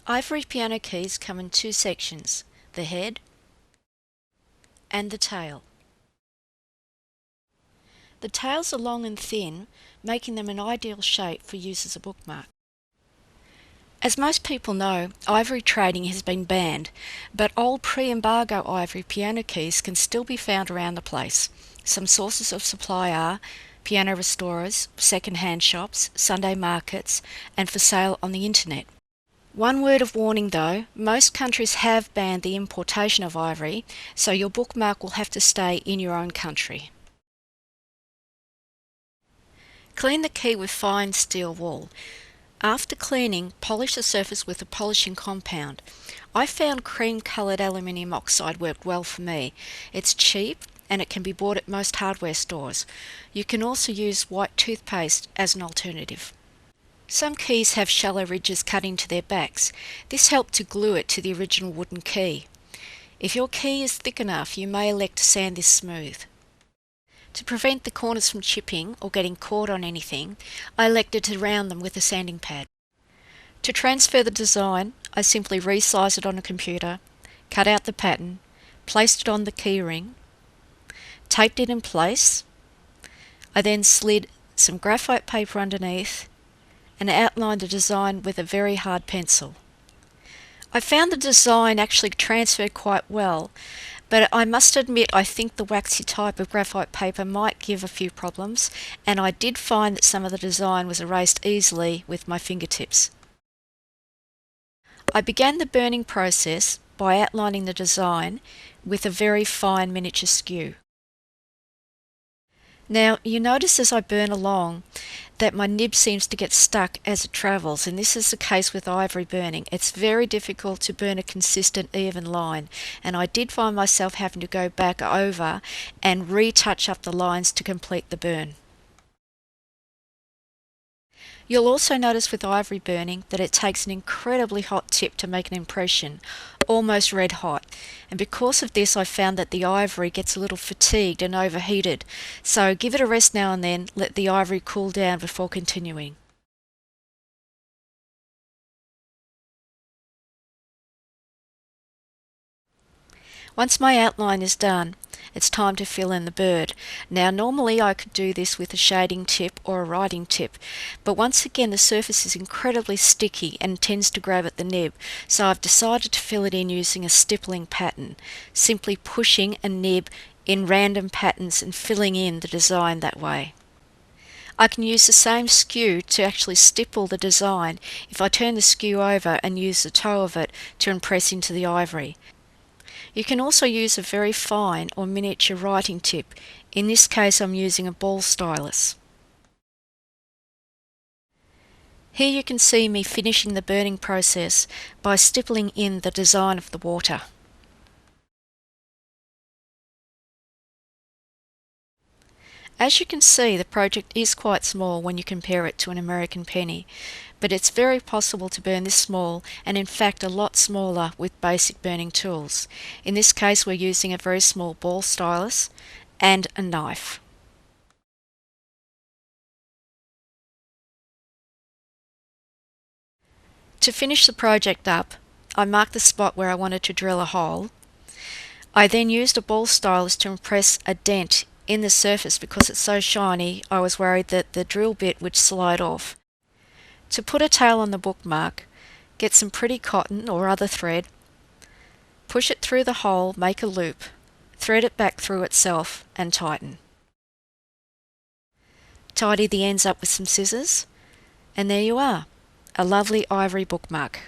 Ivory piano keys come in two sections, the head and the tail. The tails are long and thin, making them an ideal shape for use as a bookmark. As most people know, ivory trading has been banned, but old pre-embargo ivory piano keys can still be found around the place. Some sources of supply are piano restorers, second-hand shops, Sunday markets, and for sale on the internet. One word of warning though, most countries have banned the importation of ivory, so your bookmark will have to stay in your own country. Clean the key with fine steel wool. After cleaning, polish the surface with a polishing compound. I found cream-coloured aluminium oxide worked well for me. It's cheap and it can be bought at most hardware stores. You can also use white toothpaste as an alternative. Some keys have shallow ridges cut into their backs. This helped to glue it to the original wooden key. If your key is thick enough, you may elect to sand this smooth. To prevent the corners from chipping or getting caught on anything, I elected to round them with a sanding pad. To transfer the design, I simply resized it on a computer, cut out the pattern, placed it on the key ring, taped it in place. I then slid some graphite paper underneath and outlined the design with a very hard pencil. I found the design actually transferred quite well, but I must admit I think the waxy type of graphite paper might give a few problems, and I did find that some of the design was erased easily with my fingertips. I began the burning process by outlining the design with a very fine miniature skew. Now, you notice as I burn along that my nib seems to get stuck as it travels, and this is the case with ivory burning. It's very difficult to burn a consistent, even line, and I did find myself having to go back over and retouch up the lines to complete the burn. You'll also notice with ivory burning that it takes an incredibly hot tip to make an impression, almost red hot, and because of this I found that the ivory gets a little fatigued and overheated, so give it a rest now and then, let the ivory cool down before continuing. Once my outline is done, it's time to fill in the bird. Now normally I could do this with a shading tip or a writing tip, but once again the surface is incredibly sticky and tends to grab at the nib, so I've decided to fill it in using a stippling pattern, simply pushing a nib in random patterns and filling in the design that way. I can use the same skew to actually stipple the design if I turn the skew over and use the toe of it to impress into the ivory. You can also use a very fine or miniature writing tip. In this case I'm using a ball stylus. Here you can see me finishing the burning process by stippling in the design of the water. As you can see, the project is quite small when you compare it to an American penny, but it's very possible to burn this small and in fact a lot smaller with basic burning tools. In this case we're using a very small ball stylus and a knife. To finish the project up, I marked the spot where I wanted to drill a hole. I then used a ball stylus to impress a dent in the surface because it's so shiny. I was worried that the drill bit would slide off. To put a tail on the bookmark, get some pretty cotton or other thread, push it through the hole, make a loop, thread it back through itself and tighten. Tidy the ends up with some scissors, and there you are, a lovely ivory bookmark.